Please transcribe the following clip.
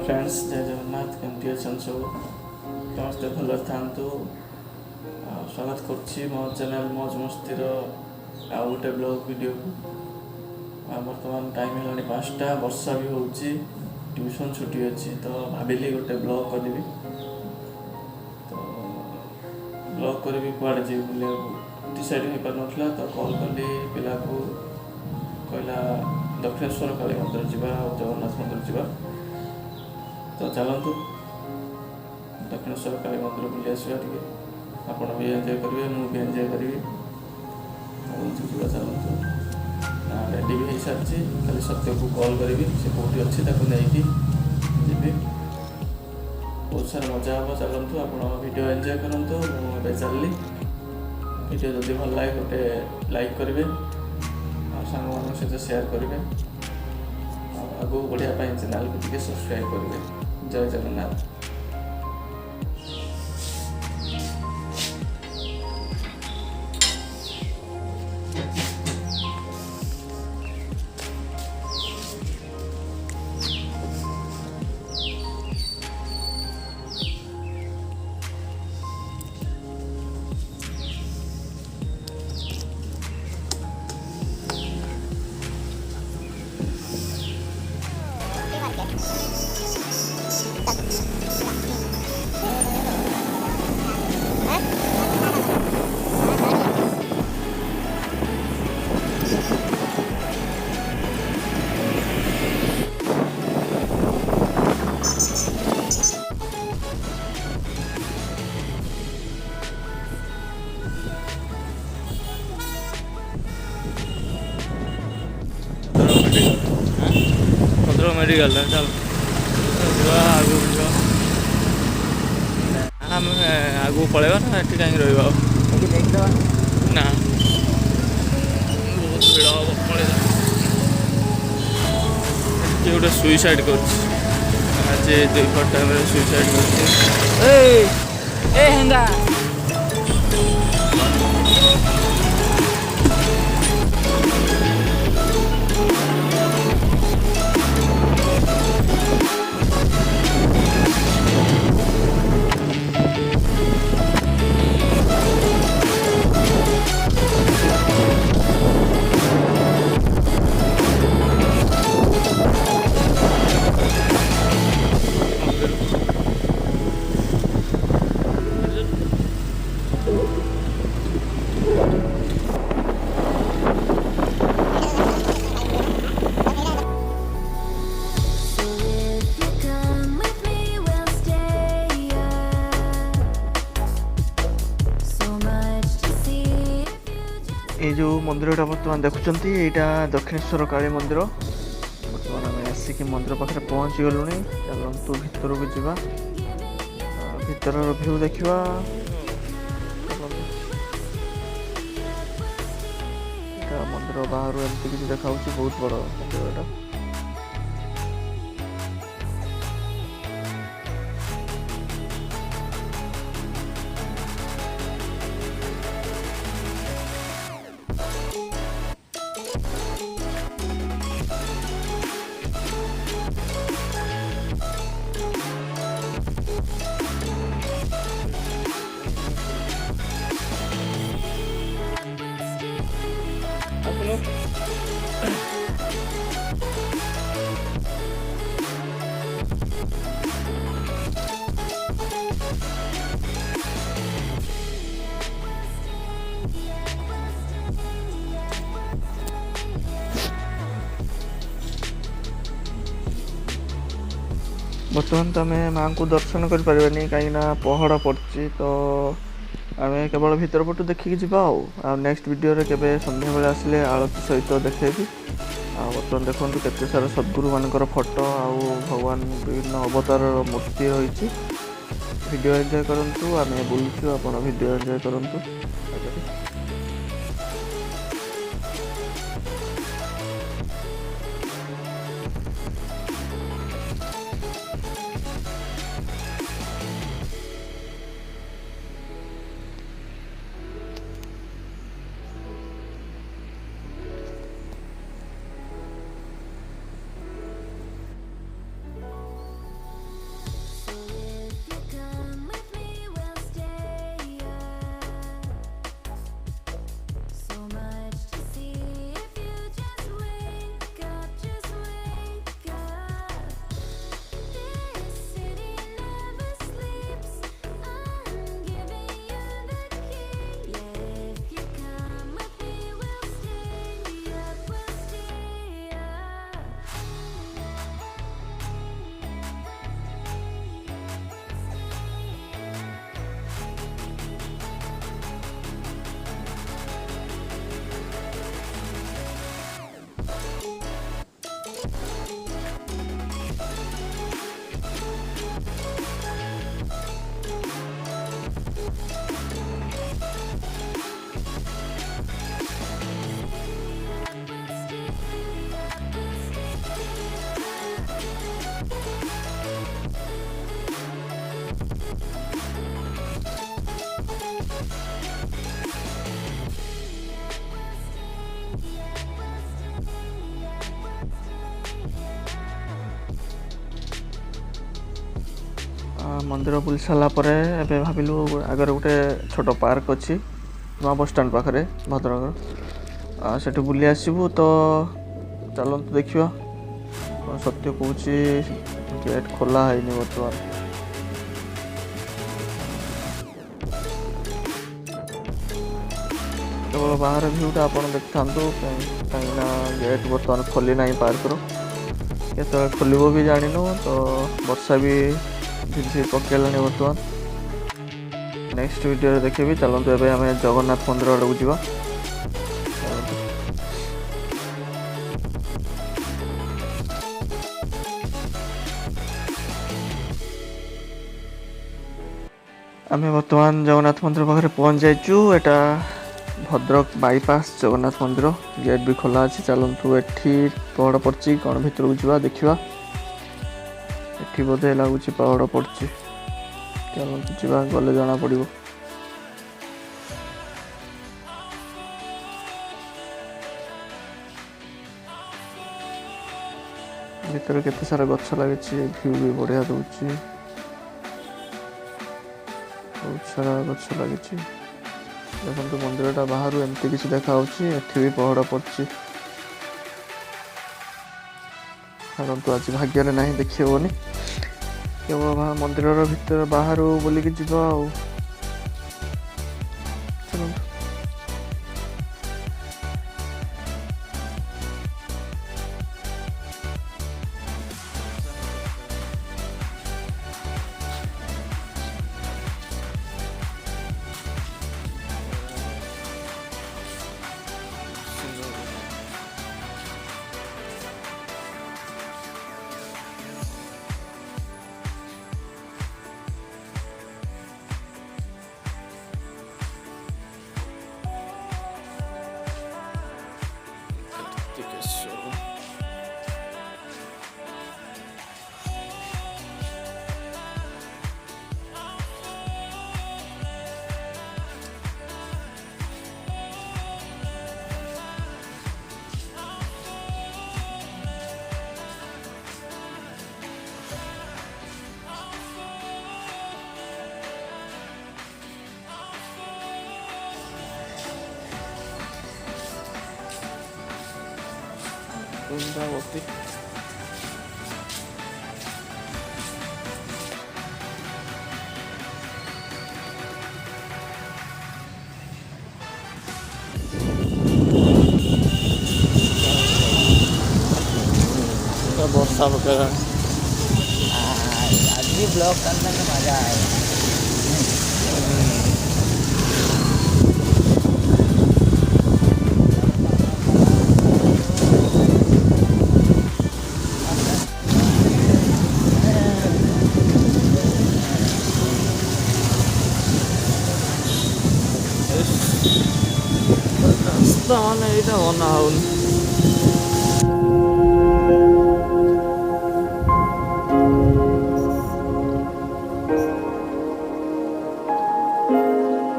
Friends जय जगन्नाथ केमती अच्छा सब समस्ते भल था स्वागत कर मो चैनल मौज मस्तीर आउ गोटे ब्लॉग वीडियो बर्तमान टाइम है 5टा वर्षा भी हो ट्यूशन छुट्टी अच्छी तो भाविली गोटे ब्लॉग करी तो ब्लॉग करी कुआड़े जी बुले डिसाइड हो पार ना तो कॉल कली पिला को कहला दक्षिणेश्वर काली मंदिर जावा जगन्नाथ मंदिर जावा तो चलतु दक्षिणेश्वर काली मंदिर बुले आसवा टे आपड़ भी एंजय करेंगे मुझे एंजय करी चलतु रेडी भी हो सारी खाली सत्य को कॉल करी से कौटी अच्छी नहीं जी बहुत सारा मजा हम चलतु आप वीडियो एंजय करूँ मुझे चलि वीडियो जदि भल लगे गोटे लाइक करेंगे सांग मान सहित सेयार करेंगे आगू बढ़िया चैनल को टी सब्सक्राइब करेंगे जय जगन्नाथ। मेडिकल चल आगू आम आगू पलैबा ना ये कहीं रहा ना बहुत भिड़ हम पलैया गोटे सुइसाइड कर आज 2 टाइम सुइसाइड कर ये जो मंदिरटा बर्तमान देखुं यहाँ दक्षिणेश्वर काली मंदिर बर्तमान आम आसिक मंदिर पाखे पहुँची गलु चलतु भितर को जावा भितर भ्यू देखा मंदिर बाहर एमती किसी देखा बहुत बड़ मंदिर बर्तमान तो आम माँ को दर्शन कर कहीं पहड़ पड़ी तो आम केवल भीतर पटू देखिकी जावा नेक्स्ट वीडियो रे केबे संध्या बेले आसिले आरती सहित देखेबी बर्तमान देखो केते सारा सद्गुरु मानकर फोटो आउ भगवान विभिन्न अवतार मूर्ति रही वीडियो एंजॉय करंतु आम बुलचु आपण वीडियो एंजॉय करंतु। मंदिर बुली सारा भाविलु आगे गोटे छोट पार्क अच्छी नवा बस स्टाण्ड पाखे भद्रक से बुली आसबू तो चलते देखा सत्य कौन गेट खोला है बर्तमान केवल बाहर भ्यूटा आप देखता कहीं गेट बर्तमान खोली ना पार्कर के खोल भी जानू तो वर्षा भी झिझि पकेला बर्तमान नेक्स्ट वीडियो देखेबी चलते एवं आम जगन्नाथ मंदिर आड़ को जावा आम बर्तमान जगन्नाथ मंदिर पाखे पहुँच जाइचु एटा भद्रक बाईपास जगन्नाथ मंदिर गेट भी खोला अच्छी चलतु एठी पहाड़ पड़ी कौन भर को जा देखा एठी बोधे लगुच पहाड़ पड़ी चलतु जा गले जना पड़ो भीतर केते सारा गछ लगी व्यू भी बढ़िया दूची बहुत सारा गछ लगी देखो मंदिरटा बाहर एमती किसी देखा एठी भी पहाड़ पड़ी तो आज भाग्य ना देखी हेनी केवल मंदिर भीतर बाहर बोलिकी जीवा चलते वृंदावती वर्षा वगैरह आज भी ब्लॉग करने में मजा आएगा। रास्ता माने यहाँ बना